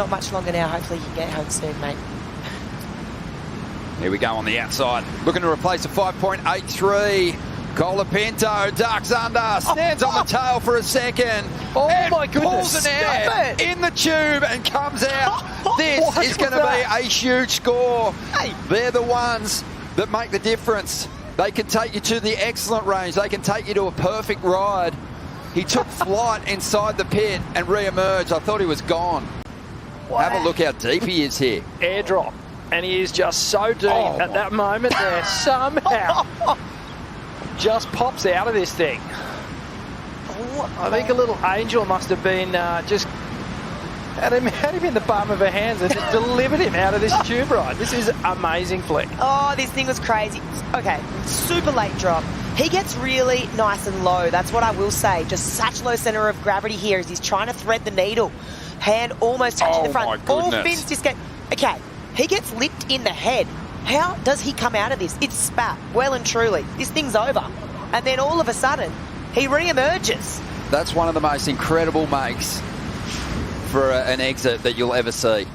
not much longer now. Hopefully you can get home soon, mate. Here we go on the outside. Looking to replace a 5.83. Colapinto ducks under, stands on the tail for a second. Oh my goodness. Pulls an air in the tube and comes out. This is going to be a huge score. Hey. They're the ones that make the difference. They can take you to the excellent range. They can take you to a perfect ride. He took flight inside the pit and re-emerged. I thought he was gone. Wow. Have a look how deep he is here. Airdrop. And he is just so deep at that moment there. Somehow just pops out of this thing. I think a little angel must have been just had him in the palm of her hands and just delivered him out of this tube ride. This is amazing, Flick. Oh, this thing was crazy. Okay, super late drop. He gets really nice and low. That's what I will say. Just such low center of gravity here as he's trying to thread the needle. Hand almost touching the front. All fins just get... Okay, he gets lipped in the head. How does he come out of this? It's spat, well and truly. This thing's over. And then all of a sudden, he re-emerges. That's one of the most incredible makes for an exit that you'll ever see.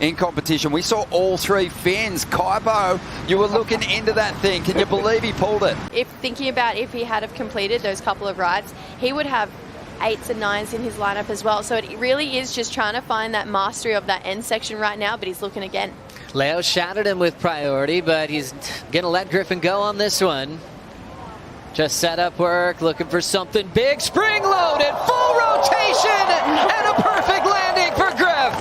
In competition, we saw all three fins. Kaibo, you were looking into that thing. Can you believe he pulled it? If thinking about if he had have completed those couple of rides, he would have 8s and 9s in his lineup as well. So it really is just trying to find that mastery of that end section right now, but he's looking again. Leo shattered him with priority, but he's going to let Griffin go on this one. Just set up work, looking for something big. Spring loaded, full rotation, and a perfect landing for Griff.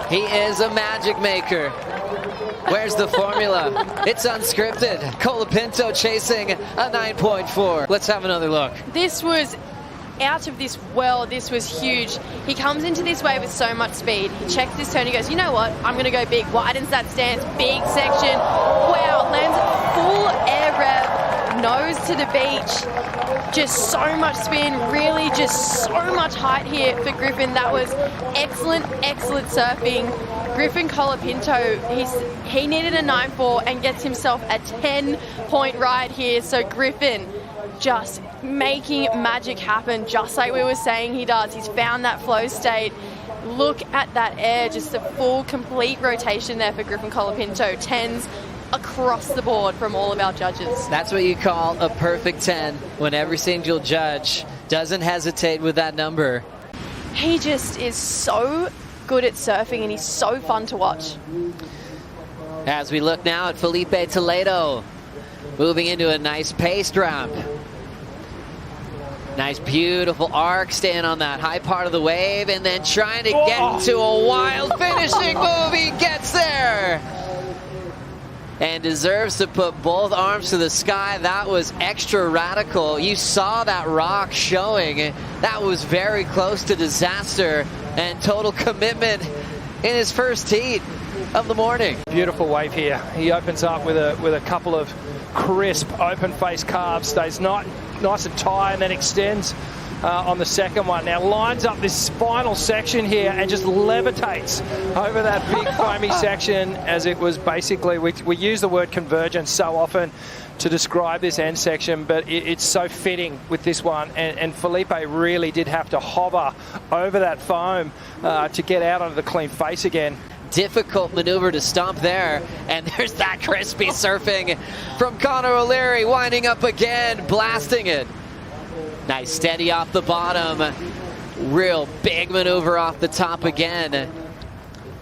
He is a magic maker. Where's the formula? It's unscripted. Colapinto chasing a 9.4. Let's have another look. This was out of this world. This was huge. He comes into this wave with so much speed. He checks this turn. He goes, you know what? I'm going to go big. Widens that stance. Big section. Wow. Lands full air rev. Nose to the beach. Just so much spin. Really just so much height here for Griffin. That was excellent, excellent surfing. Griffin Colapinto, he needed a 9.4 and gets himself a 10-point ride here. So Griffin just making magic happen, just like we were saying he does. He's found that flow state. Look at that air, just a full, complete rotation there for Griffin Colapinto. 10s across the board from all of our judges. That's what you call a perfect 10, when every single judge doesn't hesitate with that number. He just is so good at surfing and he's so fun to watch. As we look now at Filipe Toledo, moving into a nice paced ramp. Nice, beautiful arc, staying on that high part of the wave, and then trying to get into a wild finishing move. He gets there! And deserves to put both arms to the sky. That was extra radical. You saw that rock showing. That was very close to disaster and total commitment in his first heat of the morning. Beautiful wave here. He opens up with a couple of crisp open face carves, stays nice and tight, and then extends on the second one. Now lines up this final section here and just levitates over that big foamy section, as it was basically, we use the word convergence so often to describe this end section, but it's so fitting with this one, and Filipe really did have to hover over that foam to get out onto the clean face again. Difficult maneuver to stomp there, and there's that crispy surfing from Connor O'Leary, winding up again, blasting it. Nice steady off the bottom, real big maneuver off the top again.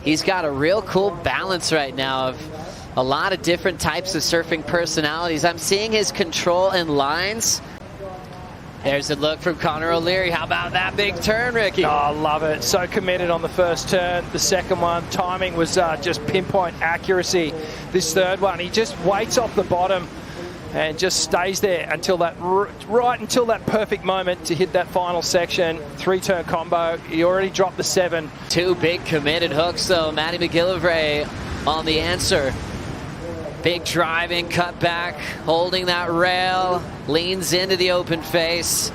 He's got a real cool balance right now of a lot of different types of surfing personalities. I'm seeing his control and lines. There's a look from Connor O'Leary. How about that big turn, Ricky? Oh, I love it. So committed on the first turn. The second one, timing was just pinpoint accuracy. This third one, he just waits off the bottom and just stays there until that, right until that perfect moment to hit that final section. 3-turn combo. He already dropped the 7. 2 big committed hooks, though. Matty McGillivray on the answer. Big driving cut back, holding that rail, leans into the open face.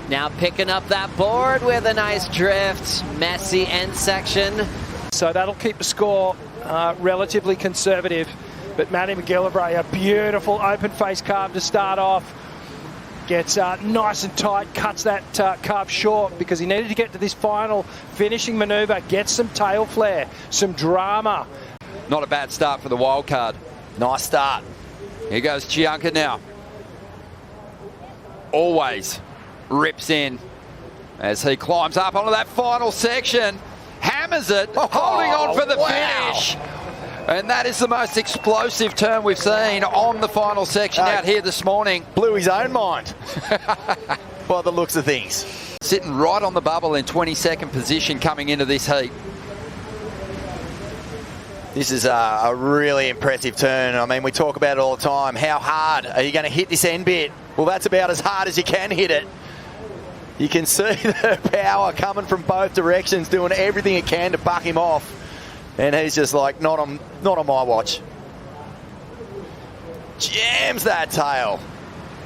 Now picking up that board with a nice drift, messy end section. So that'll keep the score relatively conservative. But Matty McGillivray, a beautiful open face carve to start off. Gets nice and tight, cuts that carve short because he needed to get to this final finishing manoeuvre, gets some tail flare, some drama. Not a bad start for the wild card. Nice start. Here goes Chianca now. Always rips in as he climbs up onto that final section. Hammers it, holding on for the finish. And that is the most explosive turn we've seen on the final section out here this morning. Blew his own mind by the looks of things. Sitting right on the bubble in 22nd position coming into this heat. This is a really impressive turn. I mean, we talk about it all the time. How hard are you going to hit this end bit? Well, that's about as hard as you can hit it. You can see the power coming from both directions, doing everything it can to buck him off. And he's just like, not on my watch. Jams that tail.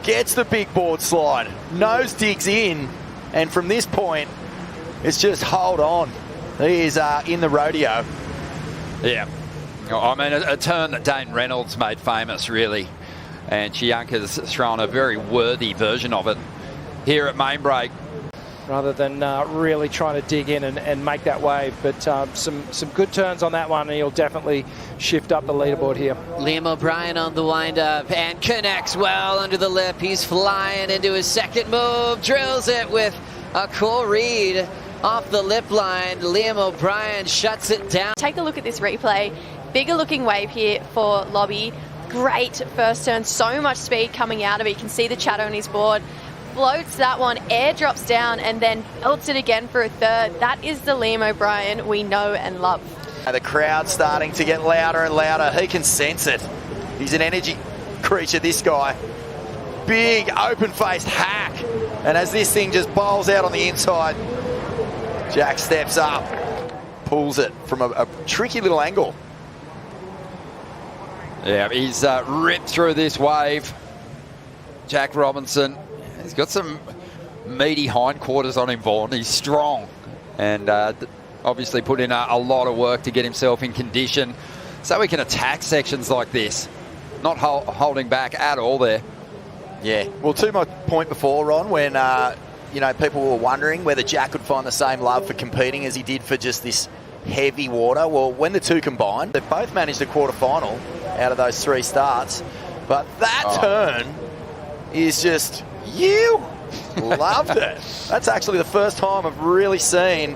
Gets the big board slide. Nose digs in. And from this point, it's just hold on. He is in the rodeo. Yeah. I mean, a turn that Dane Reynolds made famous, really. And Chianca's thrown a very worthy version of it here at main break. Rather than really trying to dig in and make that wave. But some good turns on that one, and he'll definitely shift up the leaderboard here. Liam O'Brien on the wind-up and connects well under the lip. He's flying into his second move, drills it with a cool read off the lip line. Liam O'Brien shuts it down. Take a look at this replay. Bigger looking wave here for Lobby. Great first turn, so much speed coming out of it. You can see the chatter on his board. Floats that one, air drops down, and then belts it again for a third. That is the Liam O'Brien we know and love. The crowd's starting to get louder and louder. He can sense it. He's an energy creature, this guy. Big, open-faced hack. And as this thing just bowls out on the inside, Jack steps up, pulls it from a tricky little angle. Yeah, he's ripped through this wave. Jack Robinson. He's got some meaty hindquarters on him, Vaughan. He's strong and obviously put in a lot of work to get himself in condition so he can attack sections like this. Not holding back at all there. Yeah, well, to my point before, Ron, when people were wondering whether Jack could find the same love for competing as he did for just this heavy water. Well, when the two combined, they've both managed the quarterfinal out of those 3 starts. But that turn is just... You loved it. That's actually the first time I've really seen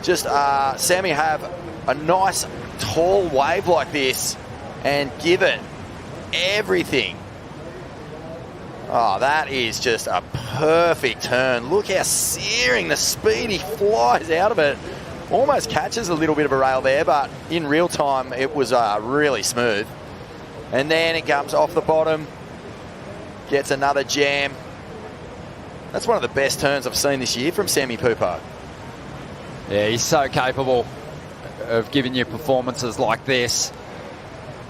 just Sammy have a nice tall wave like this and give it everything. Oh, that is just a perfect turn. Look how searing the speed he flies out of it. Almost catches a little bit of a rail there, but in real time it was really smooth. And then it comes off the bottom, gets another jam. That's one of the best turns I've seen this year from Sammy Pupo. Yeah, he's so capable of giving you performances like this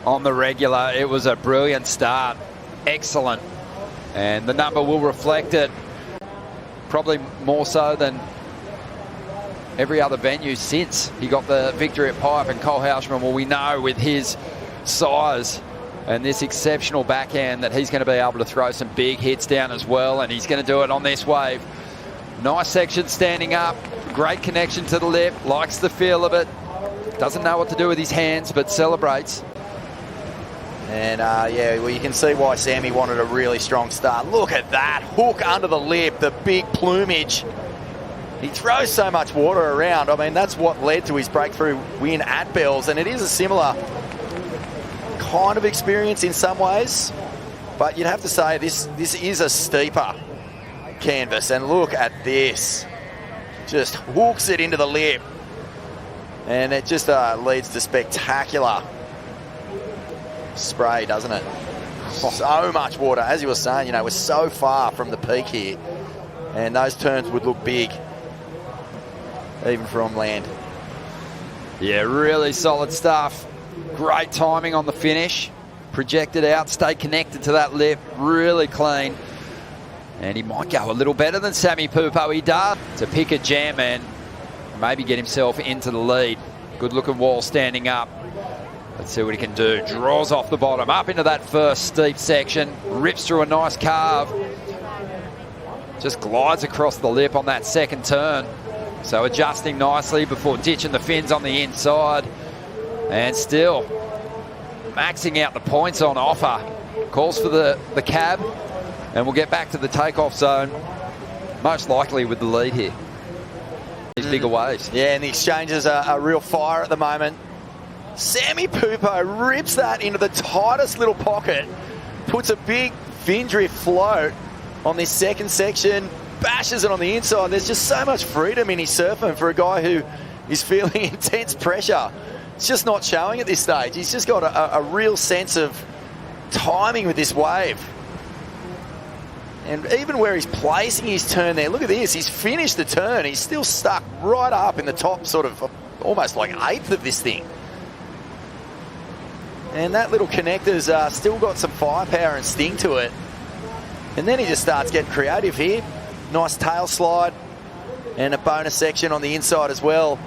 on the regular. It was a brilliant start. Excellent. And the number will reflect it. Probably more so than every other venue since he got the victory at Pipe. And Cole Houshmand, well, we know with his size and this exceptional backhand that he's going to be able to throw some big hits down as well, and he's going to do it on this wave. Nice section standing up, great connection to the lip, likes the feel of it, doesn't know what to do with his hands, but celebrates. And well, you can see why Sammy wanted a really strong start. Look at that, hook under the lip, the big plumage. He throws so much water around. I mean, that's what led to his breakthrough win at Bells, and it is a similar kind of experience in some ways, but you'd have to say this is a steeper canvas. And look at this, just hooks it into the lip, and it just leads to spectacular spray, doesn't it? So much water, as you were saying. We're so far from the peak here, and those turns would look big even from land. Yeah, really solid stuff. Great timing on the finish. Projected out, stay connected to that lip. Really clean. And he might go a little better than Sammy Pupo. He does. To pick a jam and maybe get himself into the lead. Good looking wall standing up. Let's see what he can do. Draws off the bottom, up into that first steep section. Rips through a nice carve. Just glides across the lip on that second turn. So adjusting nicely before ditching the fins on the inside. And still maxing out the points on offer. Calls for the cab. And we'll get back to the takeoff zone. Most likely with the lead here. These bigger waves. Yeah, and the exchanges are real fire at the moment. Sammy Pupo rips that into the tightest little pocket. Puts a big fin drift float on this second section. Bashes it on the inside. There's just so much freedom in his surfing for a guy who is feeling intense pressure. It's just not showing at this stage. He's just got a real sense of timing with this wave. And even where he's placing his turn there, look at this. He's finished the turn. He's still stuck right up in the top sort of almost like eighth of this thing. And that little connector's still got some firepower and sting to it. And then he just starts getting creative here. Nice tail slide and a bonus section on the inside as well.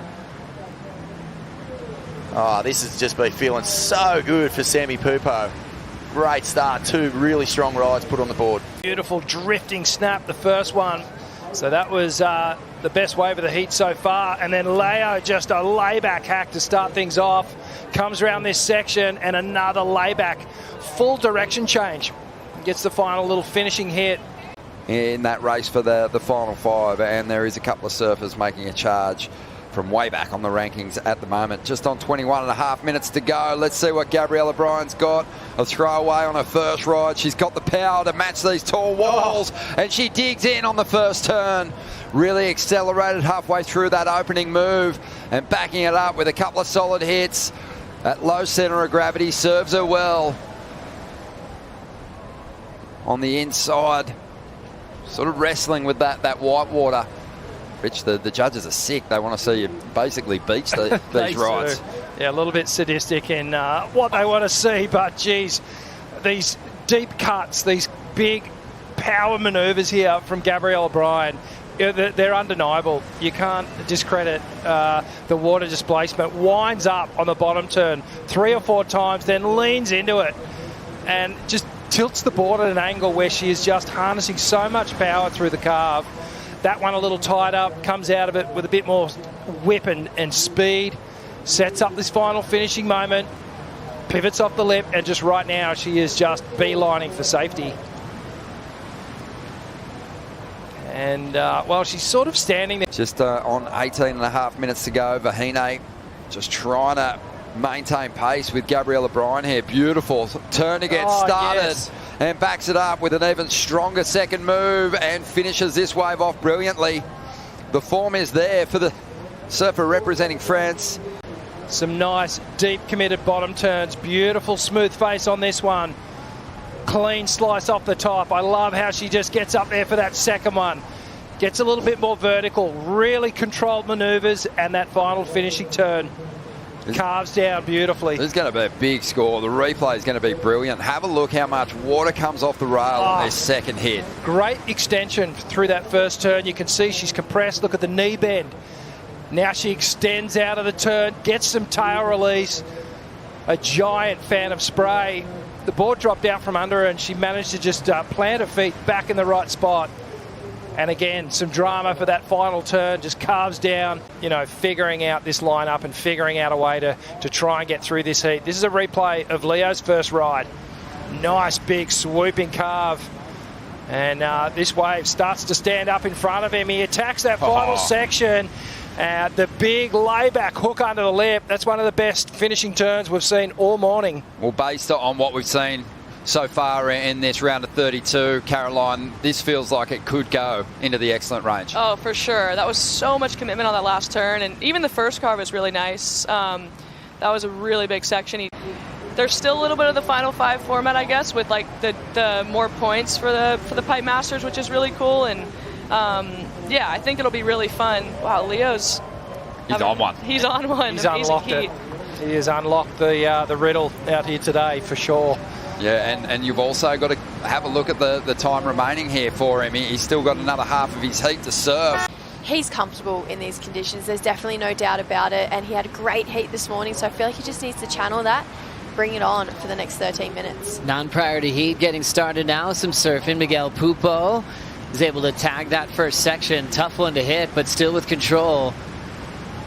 Oh, this has just been feeling so good for Sammy Pupo. Great start, 2 really strong rides put on the board. Beautiful drifting snap, the first one. So that was the best wave of the heat so far. And then Leo, just a layback hack to start things off. Comes around this section and another layback. Full direction change. Gets the final little finishing hit. In that race for the final 5, and there is a couple of surfers making a charge from way back on the rankings at the moment. Just on 21.5 minutes to go. Let's see what Gabriela Bryan's got. A throwaway on her first ride. She's got the power to match these tall walls, and she digs in on the first turn. Really accelerated halfway through that opening move and backing it up with a couple of solid hits. That low center of gravity serves her well. On the inside, sort of wrestling with that white water. Rich, the judges are sick. They want to see you basically beach these rides. Yeah, a little bit sadistic in what they want to see, but geez, these deep cuts, these big power maneuvers here from Gabriela Bryan, they're undeniable. You can't discredit the water displacement. Winds up on the bottom turn 3 or 4 times, then leans into it and just tilts the board at an angle where she is just harnessing so much power through the carve. That one a little tied up, comes out of it with a bit more whip and speed, sets up this final finishing moment, pivots off the lip, and just right now she is just beelining for safety. And, well, she's sort of standing there. Just on 18.5 minutes to go, Vahine just trying to maintain pace with Gabriela Bryan here. Beautiful turn to get started. Yes. And backs it up with an even stronger second move and finishes this wave off brilliantly. The form is there for the surfer representing France. Some nice, deep, committed bottom turns. Beautiful smooth face on this one. Clean slice off the top. I love how she just gets up there for that second one. Gets a little bit more vertical. Really controlled maneuvers and that final finishing turn. Carves down beautifully. This is going to be a big score. The replay is going to be brilliant. Have a look how much water comes off the rail on this second hit. Great extension through that first turn. You can see she's compressed. Look at the knee bend. Now she extends out of the turn, gets some tail release. A giant fan of spray. The board dropped out from under her and she managed to just plant her feet back in the right spot. And again, some drama for that final turn, just carves down, you know, figuring out this lineup and figuring out a way to try and get through this heat. This is a replay of Leo's first ride. Nice, big, swooping carve. And this wave starts to stand up in front of him. He attacks that final section. The big layback hook under the lip. That's one of the best finishing turns we've seen all morning. Well, based on what we've seen so far in this round of 32, Caroline, this feels like it could go into the excellent range. Oh, for sure. That was so much commitment on that last turn, and even the first carve was really nice. That was a really big section. There's still a little bit of the final 5 format, I guess, with like the more points for the Pipe Masters, which is really cool. And yeah, I think it'll be really fun. Wow, Leo's on one. He's on one. He's unlocked it. He has unlocked the riddle out here today for sure. Yeah, and you've also got to have a look at the time remaining here for him. He's still got another half of his heat to surf. He's comfortable in these conditions. There's definitely no doubt about it. And he had a great heat this morning, so I feel like he just needs to channel that, bring it on for the next 13 minutes. Non-priority heat getting started now. Some surfing. Miguel Pupo He's able to tag that first section. Tough one to hit, but still with control.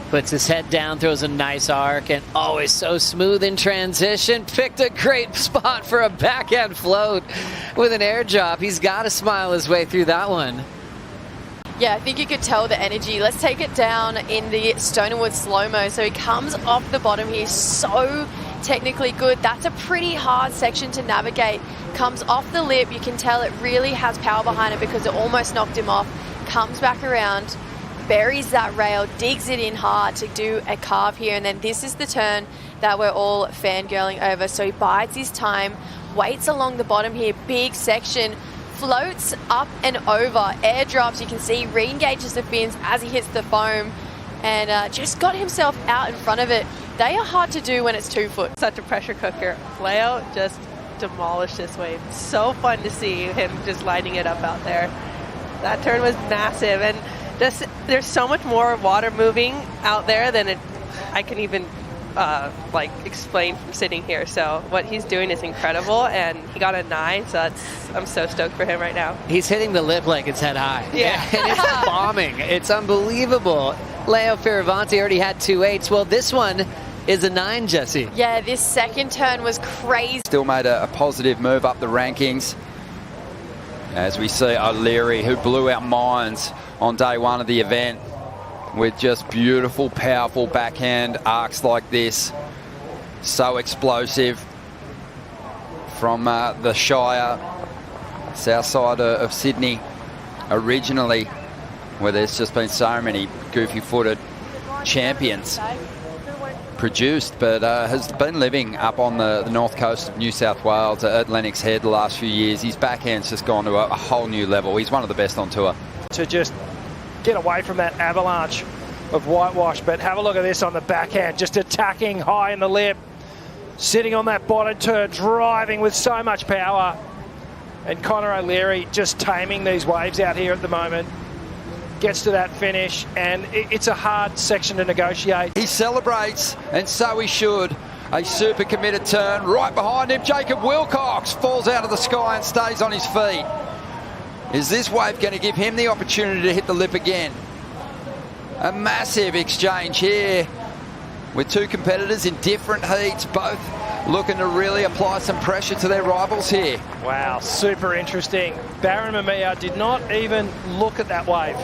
Puts his head down, throws a nice arc, and always so smooth in transition. Picked a great spot for a backhand float with an air drop. He's got to smile his way through that one. Yeah, I think you could tell the energy. Let's take it down in the Stonerwood slow-mo. So he comes off the bottom here, so technically good. That's a pretty hard section to navigate. Comes off the lip. You can tell it really has power behind it because it almost knocked him off. Comes back around, buries that rail, digs it in hard to do a carve here. And then this is the turn that we're all fangirling over. So he bides his time, waits along the bottom here, big section, floats up and over, air drops. You can see re-engages the fins as he hits the foam and just got himself out in front of it. They are hard to do when it's 2 foot. Such a pressure cooker. Leo just demolished this wave. So fun to see him just lighting it up out there. That turn was massive, and just there's so much more water moving out there than I can even like explain from sitting here. So what he's doing is incredible, and he got a 9, so I'm so stoked for him right now. He's hitting the lip like it's head high. Yeah. And it's bombing. It's unbelievable. Leo Fioravanti already had 2 8s. Well, this one is a 9, Jesse. Yeah, this second turn was crazy. Still made a positive move up the rankings. As we see O'Leary, who blew our minds on day 1 of the event with just beautiful, powerful backhand arcs like this. So explosive from the Shire, south side of Sydney originally, where there's just been so many goofy-footed champions produced, but has been living up on the north coast of New South Wales at Lennox Head the last few years. His backhand's just gone to a whole new level. He's one of the best on tour. To just get away from that avalanche of whitewash, but have a look at this on the backhand, just attacking high in the lip, sitting on that bottom turn, driving with so much power. And Connor O'Leary just taming these waves out here at the moment. Gets to that finish, and it's a hard section to negotiate. He celebrates, and so he should. A super committed turn. Right behind him, Jacob Willcox falls out of the sky and stays on his feet. Is this wave going to give him the opportunity to hit the lip again? A massive exchange here with 2 competitors in different heats, both looking to really apply some pressure to their rivals here. Wow, super interesting. Barron and Mamiya did not even look at that wave.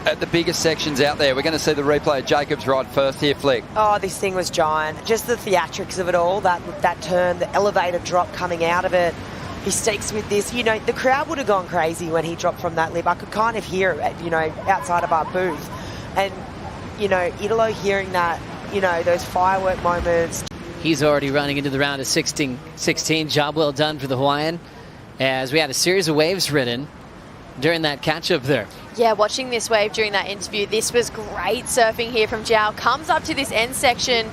At the biggest sections out there, we're going to see the replay of Jacob's ride first here, Flick. Oh, this thing was giant. Just the theatrics of it all, that turn, the elevator drop coming out of it. He stakes with this. You know, the crowd would have gone crazy when he dropped from that lip. I could kind of hear it, you know, outside of our booth. And, you know, Italo hearing that, you know, those firework moments. He's already running into the round of 16. Job well done for the Hawaiian, as we had a series of waves ridden during that catch-up there. Yeah, watching this wave during that interview, this was great surfing here from Joao. Comes up to this end section.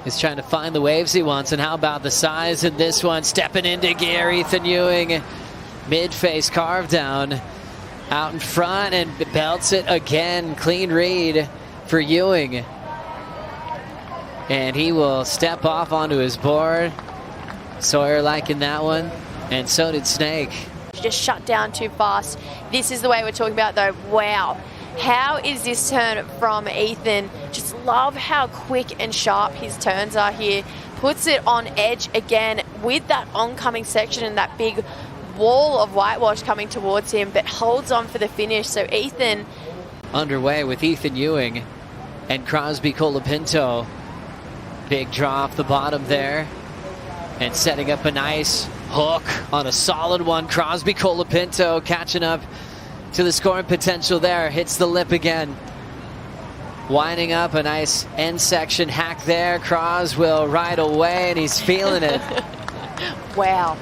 He's trying to find the waves he wants, and how about the size in this one? Stepping into gear, Ethan Ewing, mid-face carve down, out in front, and belts it again. Clean read for Ewing. And he will step off onto his board. Sawyer liking that one, and so did Snake. Just shut down too fast. This is the way we're talking about, though. Wow. How is this turn from Ethan? Just love how quick and sharp his turns are here. Puts it on edge again with that oncoming section and that big wall of whitewash coming towards him, but holds on for the finish. So Ethan... Underway with Ethan Ewing and Crosby Colapinto. Big draw off the bottom there. And setting up a nice hook on a solid one. Crosby Colapinto catching up to the scoring potential there. Hits the lip again. Winding up a nice end section hack there. Cros will ride away, and he's feeling it. Wow.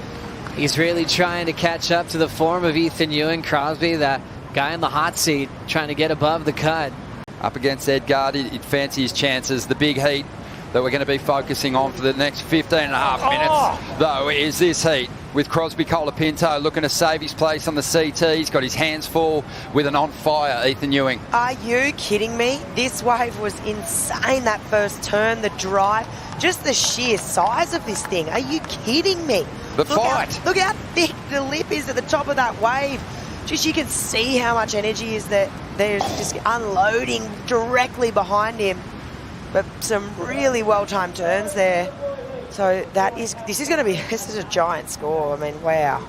He's really trying to catch up to the form of Ethan Ewing. Crosby, that guy in the hot seat, trying to get above the cut. Up against Edgard, he'd fancy his chances. The big heat that we're going to be focusing on for the next 15 and a half minutes, though, is this heat. with Crosby Colapinto looking to save his place on the CT. He's got his hands full with an on-fire Ethan Ewing. Are you kidding me? This wave was insane, that first turn, the drive, just the sheer size of this thing. Are you kidding me? The fight. Look how thick the lip is at the top of that wave. Just you can see how much energy is that there's just unloading directly behind him. But some really well-timed turns there. So this is a giant score. I mean, wow.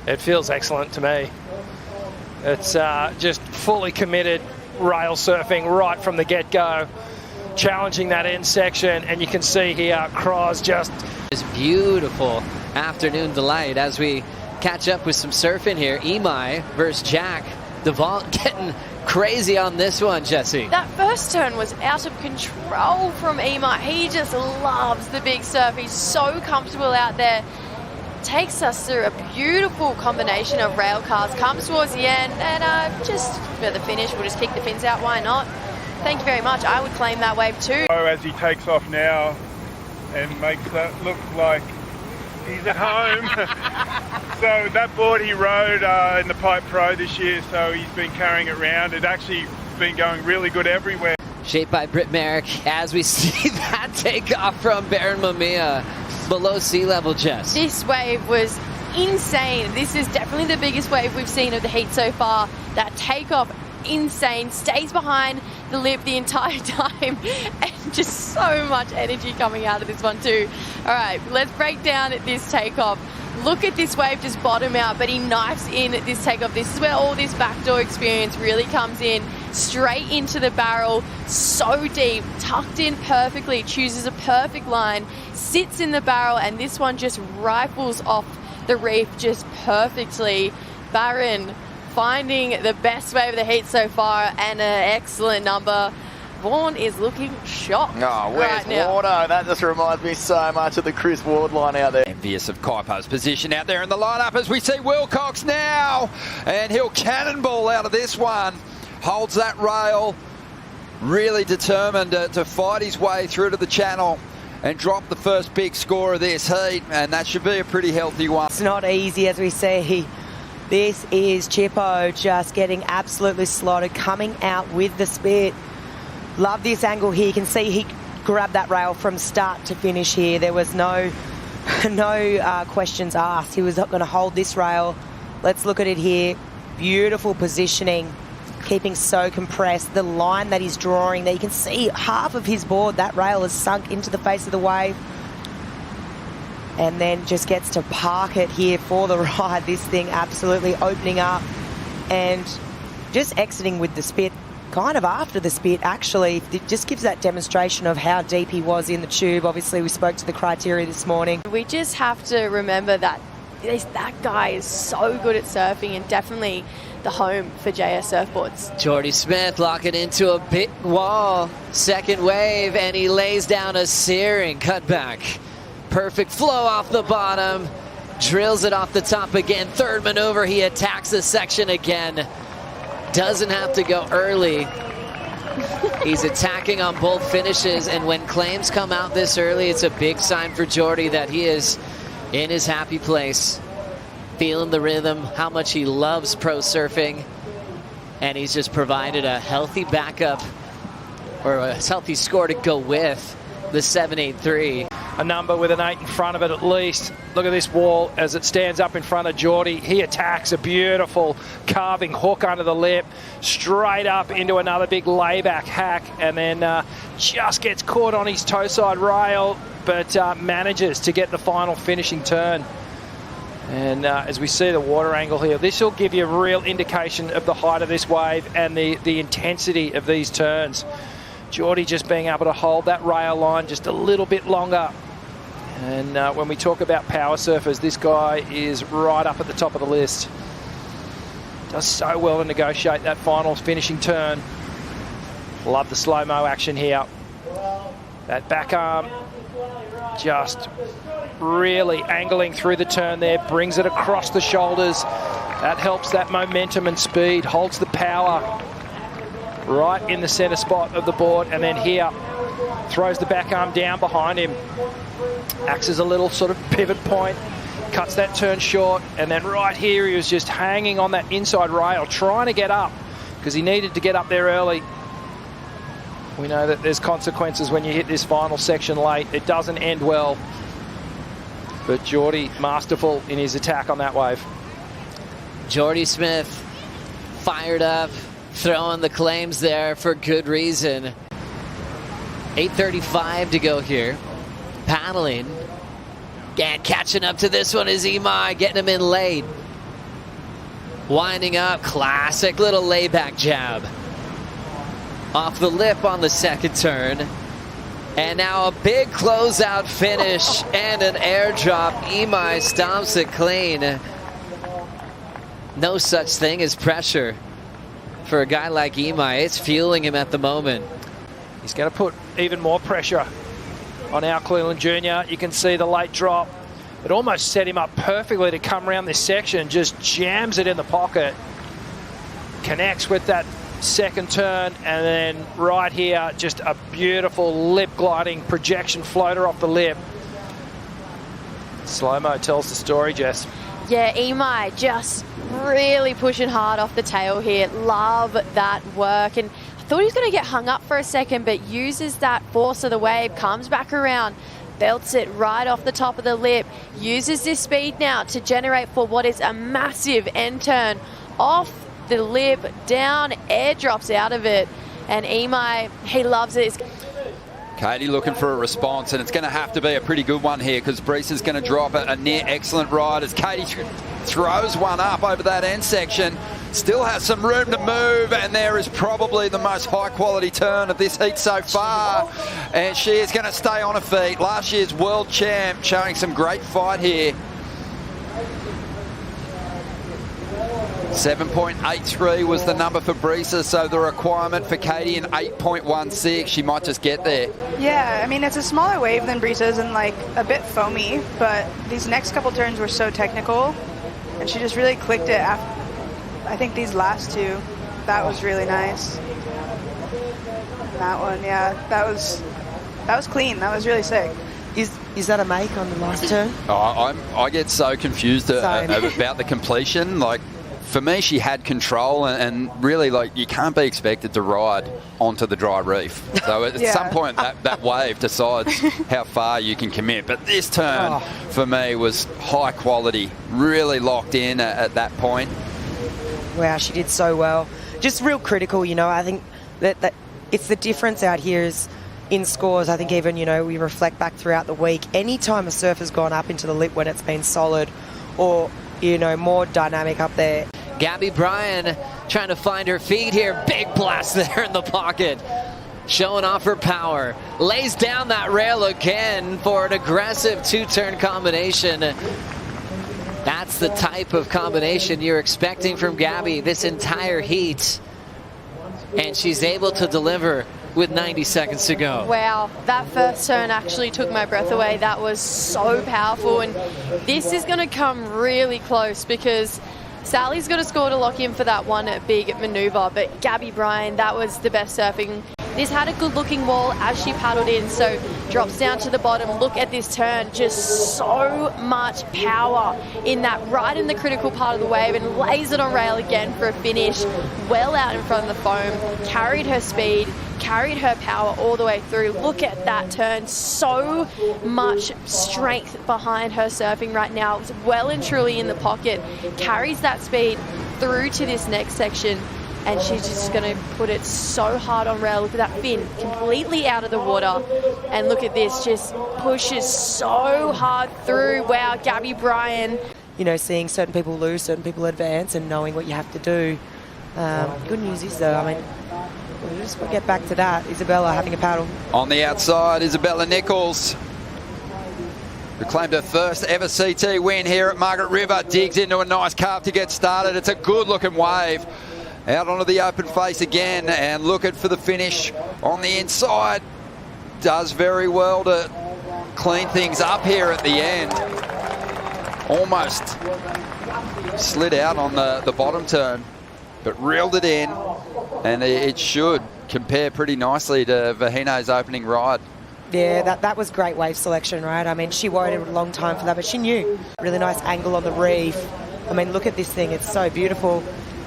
It feels excellent to me. It's just fully committed rail surfing right from the get-go, challenging that end section, and you can see here Cros just... This beautiful afternoon delight as we catch up with some surfing here. Imai versus Jack. deVault getting crazy on this one, Jesse. That first turn was out of control from Imai. He just loves the big surf. He's so comfortable out there. Takes us through a beautiful combination of rail cars. Comes towards the end, and just for the finish, we'll just kick the fins out. Why not? Thank you very much. I would claim that wave too. As he takes off now and makes that look like he's at home. So that board he rode in the Pipe Pro this year, so he's been carrying it around. It's actually been going really good everywhere. Shaped by Britt Merrick as we see that takeoff from Barron Mamiya below sea level, Jess. This wave was insane. This is definitely the biggest wave we've seen of the heat so far. That takeoff, insane. Stays behind the lip the entire time, and just so much energy coming out of this one too. All right, let's break down this takeoff. Look at this wave just bottom out, but he knifes in this takeoff. This is where all this backdoor experience really comes in. Straight into the barrel, so deep, tucked in perfectly, chooses a perfect line, sits in the barrel, and this one just rifles off the reef just perfectly. Barron finding the best wave of the heat so far, and an excellent number. Vaughan is looking shocked. Oh, where's Wardo? That just reminds me so much of the Chris Ward line out there. Envious of Kaipo's position out there in the lineup as we see Willcox now, and he'll cannonball out of this one. Holds that rail, really determined to fight his way through to the channel and drop the first big score of this heat, and that should be a pretty healthy one. It's not easy, as we see. This is Chippo just getting absolutely slotted, coming out with the spit. Love this angle here. You can see he grabbed that rail from start to finish here. There was no questions asked. He was going to hold this rail. Let's look at it here. Beautiful positioning, keeping so compressed. The line that he's drawing there, you can see half of his board, that rail is sunk into the face of the wave. And then just gets to park it here for the ride. This thing absolutely opening up and just exiting with the spit. Kind of after the spit, actually. It just gives that demonstration of how deep he was in the tube. Obviously, we spoke to the criteria this morning. We just have to remember that that guy is so good at surfing, and definitely the home for JS surfboards. Jordy Smith locking into a big wall. Second wave, and he lays down a searing cutback. Perfect flow off the bottom. Drills it off the top again. Third maneuver, he attacks the section again. Doesn't have to go early. He's attacking on both finishes, and when claims come out this early, it's a big sign for Jordy that he is in his happy place, feeling the rhythm, how much he loves pro surfing, and he's just provided a healthy backup, or a healthy score to go with the 783. A number with an 8 in front of it at least. Look at this wall as it stands up in front of Jordy. He attacks a beautiful carving hook under the lip, straight up into another big layback hack, and then just gets caught on his toe side rail, but manages to get the final finishing turn. And as we see the water angle here, this will give you a real indication of the height of this wave and the intensity of these turns. Jordy just being able to hold that rail line just a little bit longer. And when we talk about power surfers, this guy is right up at the top of the list. Does so well to negotiate that final finishing turn. Love the slow-mo action here. That back arm just really angling through the turn there, brings it across the shoulders. That helps that momentum and speed, holds the power right in the center spot of the board, and then here throws the back arm down behind him, acts as a little sort of pivot point, cuts that turn short, and then right here he was just hanging on that inside rail, trying to get up, because he needed to get up there early. We know that there's consequences when you hit this final section late. It doesn't end well. But Jordy, masterful in his attack on that wave. Jordy Smith fired up, throwing the claims there for good reason. 8:35 to go here. Paddling. And catching up to this one is Imai, getting him in late. Winding up, classic little layback jab. Off the lip on the second turn. And now a big closeout finish and an airdrop. Imai stomps it clean. No such thing as pressure for a guy like Imai. It's fueling him at the moment. He's going to put even more pressure on Al Cleland Jr. You can see the late drop. It almost set him up perfectly to come around this section. Just jams it in the pocket. Connects with that second turn, and then right here, just a beautiful lip gliding projection floater off the lip. Slow-mo tells the story, Jess. Yeah, Imai just really pushing hard off the tail here. Love that work. And I thought he was going to get hung up for a second, but uses that force of the wave, comes back around, belts it right off the top of the lip, uses this speed now to generate for what is a massive end turn off the lip, down, airdrops out of it. And Imai, he loves it. Katie looking for a response, and it's going to have to be a pretty good one here, because Brees is going to drop a near excellent ride as Katie throws one up over that end section. Still has some room to move, and there is probably the most high-quality turn of this heat so far. And she is going to stay on her feet. Last year's world champ showing some great fight here. 7.83 was the number for Breesa, so the requirement for Katie in 8.16. She might just get there. Yeah, I mean, it's a smaller wave than Breesa's and like a bit foamy, but these next couple turns were so technical, and she just really clicked it after. I think these last two, that was really nice. That one, yeah, that was clean. That was really sick. Is that a make on the last turn? Oh, I get so confused about the completion. Like, for me, she had control, and really, like, you can't be expected to ride onto the dry reef. So at some point, that wave decides how far you can commit. But this turn, for me, was high quality, really locked in at that point. Wow, she did so well. Just real critical, you know. I think that it's the difference out here is in scores. I think even, you know, we reflect back throughout the week. Anytime a surf has gone up into the lip when it's been solid or, you know, more dynamic up there. Gabby Bryan trying to find her feet here. Big blast there in the pocket. Showing off her power. Lays down that rail again for an aggressive two-turn combination. That's the type of combination you're expecting from Gabby this entire heat. And she's able to deliver with 90 seconds to go. Wow, that first turn actually took my breath away. That was so powerful, and this is going to come really close because Sally's got to score to lock in for that one big maneuver, but Gabby Bryan, that was the best surfing. This had a good looking wall as she paddled in, so drops down to the bottom. Look at this turn, just so much power in that, right in the critical part of the wave, and lays it on rail again for a finish. Well out in front of the foam, carried her speed, carried her power all the way through. Look at that turn, so much strength behind her surfing right now. It's well and truly in the pocket, carries that speed through to this next section. And she's just going to put it so hard on rail. Look at that fin, completely out of the water. And look at this, just pushes so hard through. Wow, Gabby Bryan. You know, seeing certain people lose, certain people advance, and knowing what you have to do. Good news is, though, I mean, we'll just get back to that. Isabella having a paddle. On the outside, Isabella Nichols, who claimed her first ever CT win here at Margaret River. Digs into a nice carve to get started. It's a good-looking wave. Out onto the open face again, and looking for the finish on the inside. Does very well to clean things up here at the end. Almost slid out on the bottom turn, but reeled it in, and it should compare pretty nicely to Vahine's opening ride. Yeah, that was great wave selection, right? I mean, she waited a long time for that, but she knew. Really nice angle on the reef. I mean, look at this thing. It's so beautiful.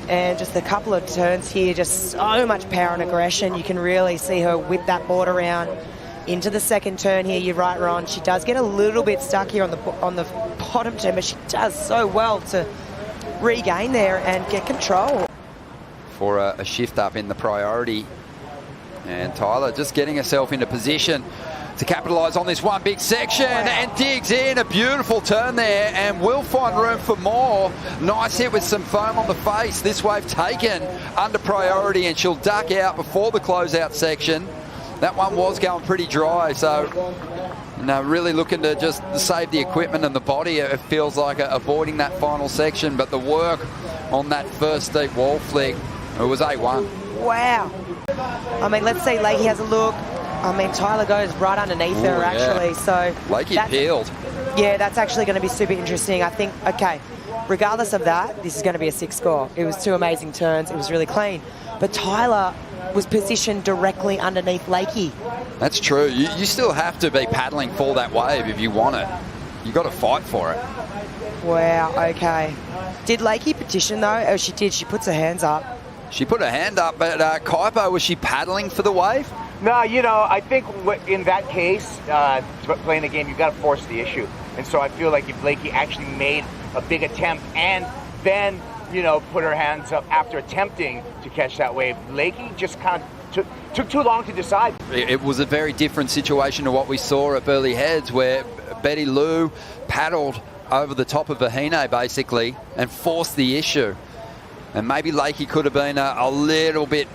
And just a couple of turns here, just so much power and aggression. You can really see her whip that board around into the second turn here. You're right, Ron. She does get a little bit stuck here on the bottom turn, but she does so well to regain there and get control. For a shift up in the priority. And Tyler just getting herself into position to capitalise on this one big section. Wow. And digs in. A beautiful turn there and will find room for more. Nice hit with some foam on the face. This wave taken under priority, and she'll duck out before the closeout section. That one was going pretty dry, so really looking to just save the equipment and the body. It feels like avoiding that final section, but the work on that first deep wall flick, it was A1. Wow. I mean, let's see, Lakey has a look. I mean, Tyler goes right underneath her, actually. Yeah. So Lakey peeled. Yeah, that's actually going to be super interesting. I think, okay, regardless of that, this is going to be a 6 score. It was 2 amazing turns. It was really clean. But Tyler was positioned directly underneath Lakey. That's true. You still have to be paddling for that wave if you want it. You got to fight for it. Wow, okay. Did Lakey petition, though? Oh, she did. She puts her hands up. She put her hand up, but Kaipo, was she paddling for the wave? No, I think in that case, playing the game, you've got to force the issue. And so I feel like if Lakey actually made a big attempt and then, put her hands up after attempting to catch that wave, Lakey just kind of took too long to decide. It was a very different situation to what we saw at Burleigh Heads, where Betty Lou paddled over the top of Vahine, basically, and forced the issue. And maybe Lakey could have been a little bit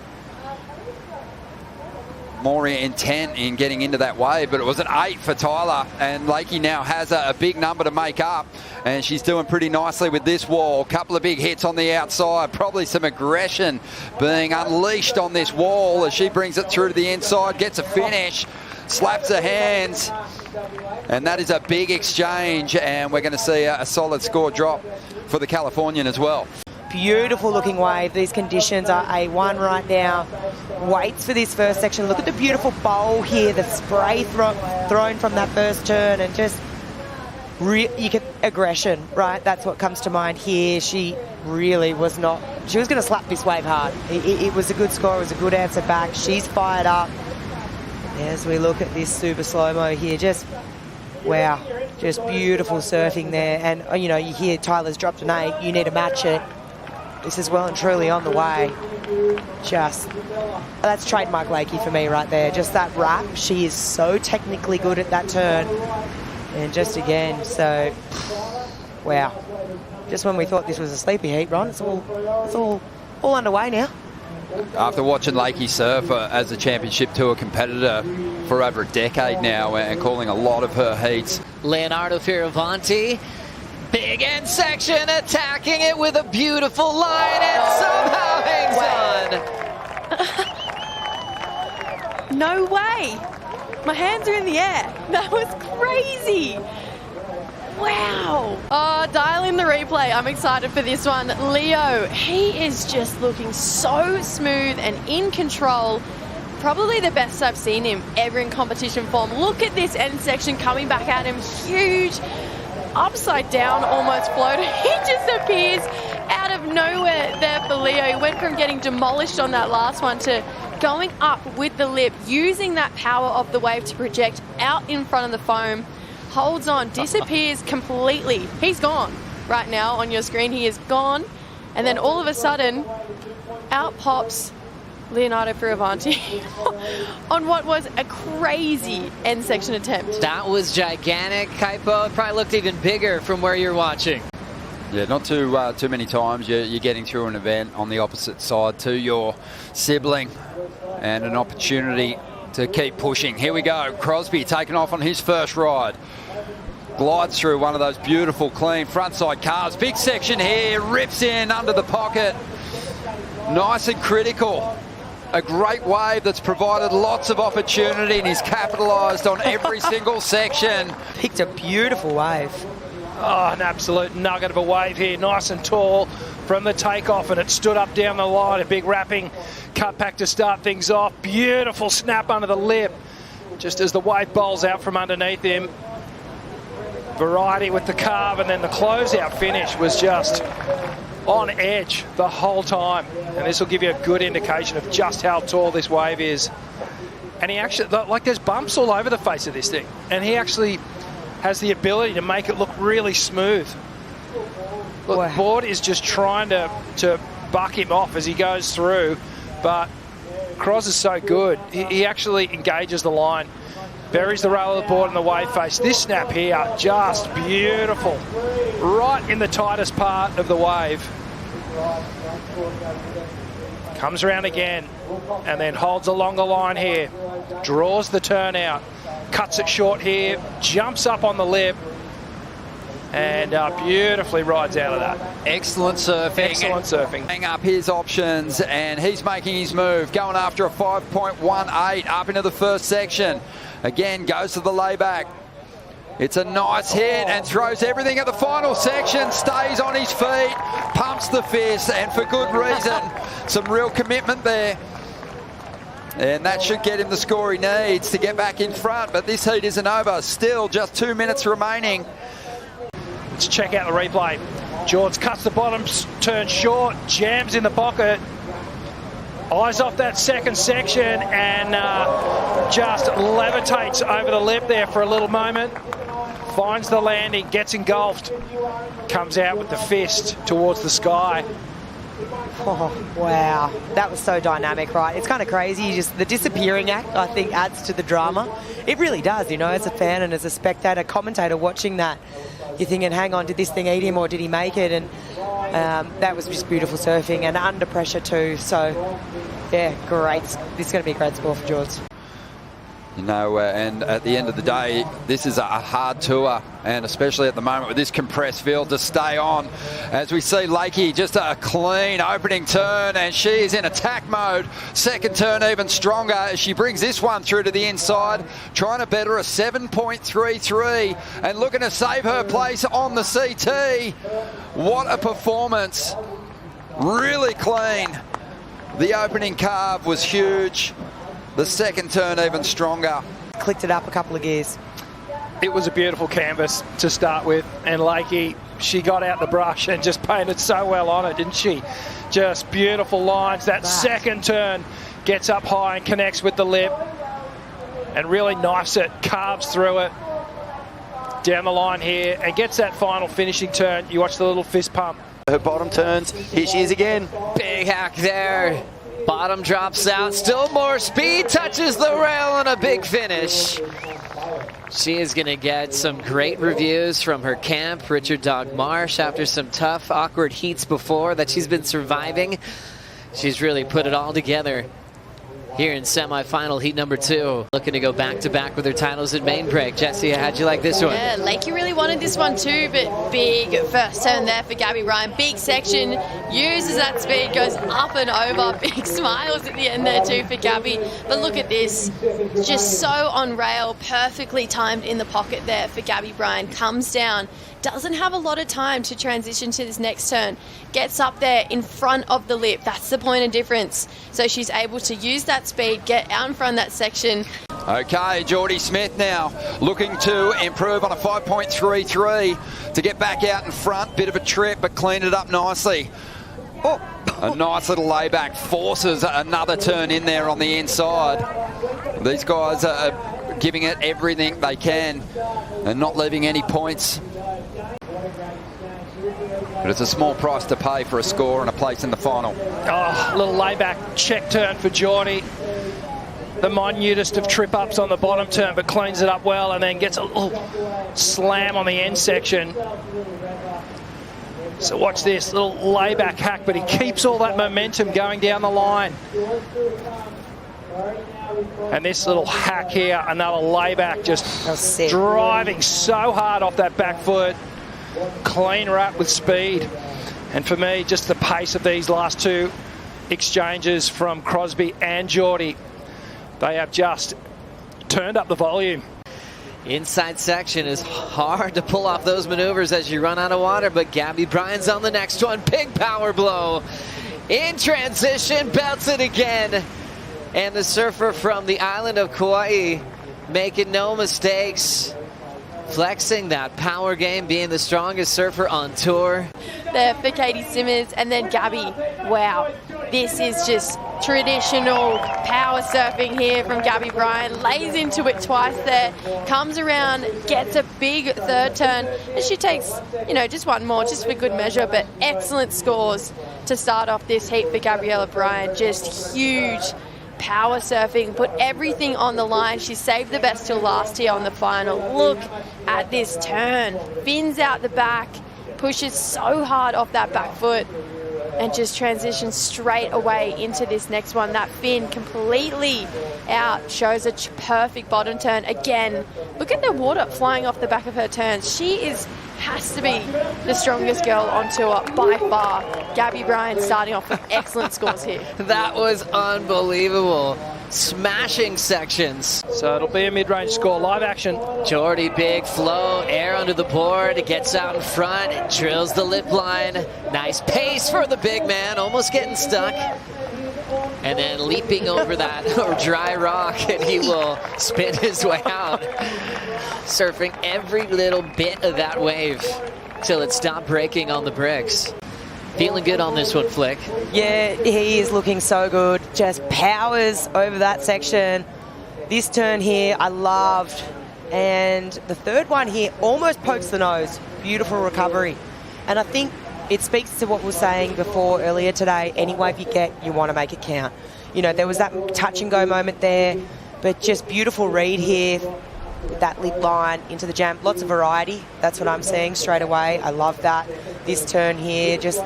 more intent in getting into that wave, but it was an 8 for Tyler, and Lakey now has a big number to make up, and she's doing pretty nicely with this wall. Couple of big hits on the outside, probably some aggression being unleashed on this wall as she brings it through to the inside, gets a finish, slaps her hands, and that is a big exchange, and we're going to see a solid score drop for the Californian as well. Beautiful looking wave. These conditions are A1 right now. Waits for this first section. Look at the beautiful bowl here, the spray thrown from that first turn, and just aggression, right? That's what comes to mind here. She really was not, she was going to slap this wave hard. It was a good score, it was a good answer back. She's fired up. As we look at this super slow-mo here, just, wow, just beautiful surfing there. And, you hear Tyler's dropped an 8, you need to match it. This is well and truly on the way. That's trademark Lakey for me right there. Just that wrap. She is so technically good at that turn. And just again, so, wow. Just when we thought this was a sleepy heat, Ron, it's all underway now. After watching Lakey surf as a championship tour competitor for over a decade now and calling a lot of her heats. Leonardo Fioravanti. Big end section, attacking it with a beautiful line, and somehow hangs on. No way. My hands are in the air. That was crazy. Wow. Oh, dial in the replay. I'm excited for this one. Leo, he is just looking so smooth and in control. Probably the best I've seen him ever in competition form. Look at this end section coming back at him. Huge. Upside down, almost floated. He just appears out of nowhere there for Leo. He went from getting demolished on that last one to going up with the lip, using that power of the wave to project out in front of the foam. Holds on, disappears completely. He's gone right now on your screen. He is gone. And then all of a sudden, out pops Leonardo Fioravanti on what was a crazy end section attempt. That was gigantic, Kaipo. It probably looked even bigger from where you're watching. Yeah, not too many times you're getting through an event on the opposite side to your sibling, and an opportunity to keep pushing. Here we go. Crosby taking off on his first ride. Glides through one of those beautiful, clean frontside carves. Big section here, rips in under the pocket. Nice and critical. A great wave that's provided lots of opportunity, and he's capitalised on every single section. Picked a beautiful wave. Oh, an absolute nugget of a wave here. Nice and tall from the takeoff, and it stood up down the line. A big wrapping cut back to start things off. Beautiful snap under the lip. just as the wave bowls out from underneath him. Variety with the carve, and then the closeout finish was just on edge the whole time. And this will give you a good indication of just how tall this wave is. And he actually, like, there's bumps all over the face of this thing. And he actually has the ability to make it look really smooth. Look, wow. The board is just trying to buck him off as he goes through. But Cros is so good. He actually engages the line. Buries the rail of the board in the wave face. This snap here, just beautiful. Right in the tightest part of the wave. Comes around again and then holds along the line here. Draws the turn out. Cuts it short here. Jumps up on the lip. And beautifully rides out of that. Excellent surfing. Excellent surfing. Hang up his options, and he's making his move. Going after a 5.18 up into the first section. Again, goes to the layback. It's a nice hit and throws everything at the final section. Stays on his feet, pumps the fist, and for good reason. Some real commitment there. And that should get him the score he needs to get back in front. But this heat isn't over. Still just 2 minutes remaining. Let's check out the replay. George cuts the bottom turn short, jams in the pocket. Eyes off that second section and just levitates over the lip there for a little moment. Finds the landing, gets engulfed. Comes out with the fist towards the sky. Oh, wow. That was so dynamic, right? It's kind of crazy. Just the disappearing act, I think, adds to the drama. It really does, you know, as a fan and as a spectator, commentator watching that. You're thinking, hang on, did this thing eat him or did he make it? And that was just beautiful surfing and under pressure too. So, yeah, great. This is going to be a great score for George. You know, and at the end of the day, this is a hard tour, and especially at the moment with this compressed field, to stay on. As we see Lakey, just a clean opening turn, and she is in attack mode. Second turn even stronger as she brings this one through to the inside, trying to better a 7.33 and looking to save her place on the CT. What a performance. Really clean. The opening carve was huge. The second turn even stronger. Clicked it up a couple of gears. It was a beautiful canvas to start with, and Lakey, she got out the brush and just painted so well on it, didn't she? Just beautiful lines. That second turn gets up high and connects with the lip and really knifes it, carves through it down the line here and gets that final finishing turn. You watch the little fist pump. Her bottom turns. Here she is again. Big hack there. Bottom drops out, still more speed, touches the rail on a big finish. She is going to get some great reviews from her camp, Richard Dog Marsh, after some tough, awkward heats before that she's been surviving. She's really put it all together here in semifinal heat number 2. Looking to go back-to-back with her titles in main break. Jesse, how'd you like this one? Yeah, Lakey really wanted this one too, but big first turn there for Gabby Bryan. Big section, uses that speed, goes up and over. Big smiles at the end there too for Gabby. But look at this, just so on rail, perfectly timed in the pocket there for Gabby Bryan. Comes down, doesn't have a lot of time to transition to this next turn. Gets up there in front of the lip. That's the point of difference. So she's able to use that speed, get out in front of that section. Okay, Jordy Smith now looking to improve on a 5.33 to get back out in front. Bit of a trip, but cleaned it up nicely. Oh. A nice little layback, forces another turn in there on the inside. These guys are giving it everything they can and not leaving any points. But it's a small price to pay for a score and a place in the final. Oh, little layback check turn for Jordy. The minutest of trip-ups on the bottom turn, but cleans it up well and then gets a little slam on the end section. So watch this, little layback hack, but he keeps all that momentum going down the line. And this little hack here, another layback, just driving so hard off that back foot. Clean wrap with speed. And for me, just the pace of these last two exchanges from Crosby and Jordy, they have just turned up the volume. Inside section is hard to pull off those maneuvers as you run out of water, but Gabby Bryan's on the next one. Big power blow. In transition, belts it again. And the surfer from the island of Kauai making no mistakes, flexing that power game, being the strongest surfer on tour. There for Katie Simmers, and then Gabby. Wow, this is just traditional power surfing here from Gabby Bryan. Lays into it twice there, comes around, gets a big third turn, and she takes, you know, just one more, just for good measure, but excellent scores to start off this heat for Gabriela Bryan. Just huge power surfing, put everything on the line. She saved the best till last here on the final. Look at this turn, fins out the back, pushes so hard off that back foot, and just transitions straight away into this next one. That fin completely out, shows a perfect bottom turn. Again, look at the water flying off the back of her turns. She has to be the strongest girl on tour by far. Gabby Bryan starting off with excellent scores here. That was unbelievable. Smashing sections. So it'll be a mid-range score. Live action. Jordy, big flow, air under the board, gets out in front, drills the lip line. Nice pace for the big man, almost getting stuck. And then leaping over that dry rock, and he will spin his way out. Surfing every little bit of that wave till it stopped breaking on the bricks. Feeling good on this one, Flick. Yeah, he is looking so good. Just powers over that section. This turn here, I loved. And the third one here almost pokes the nose. Beautiful recovery. And I think it speaks to what we were saying before earlier today. Any wave you get, you want to make it count. You know, there was that touch and go moment there, but just beautiful read here. That lip line into the jam. Lots of variety. That's what I'm seeing straight away. I love that. This turn here, just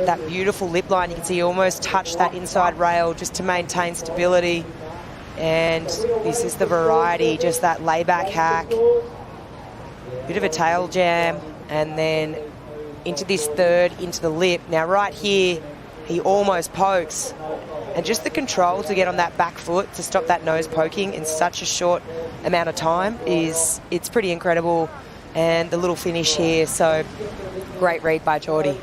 that beautiful lip line. You can see he almost touched that inside rail just to maintain stability. And this is the variety, just that layback hack. Bit of a tail jam. And then into this third, into the lip. Now right here, he almost pokes. And just the control to get on that back foot to stop that nose poking in such a short amount of time it's pretty incredible. And the little finish here, so great read by Jordy.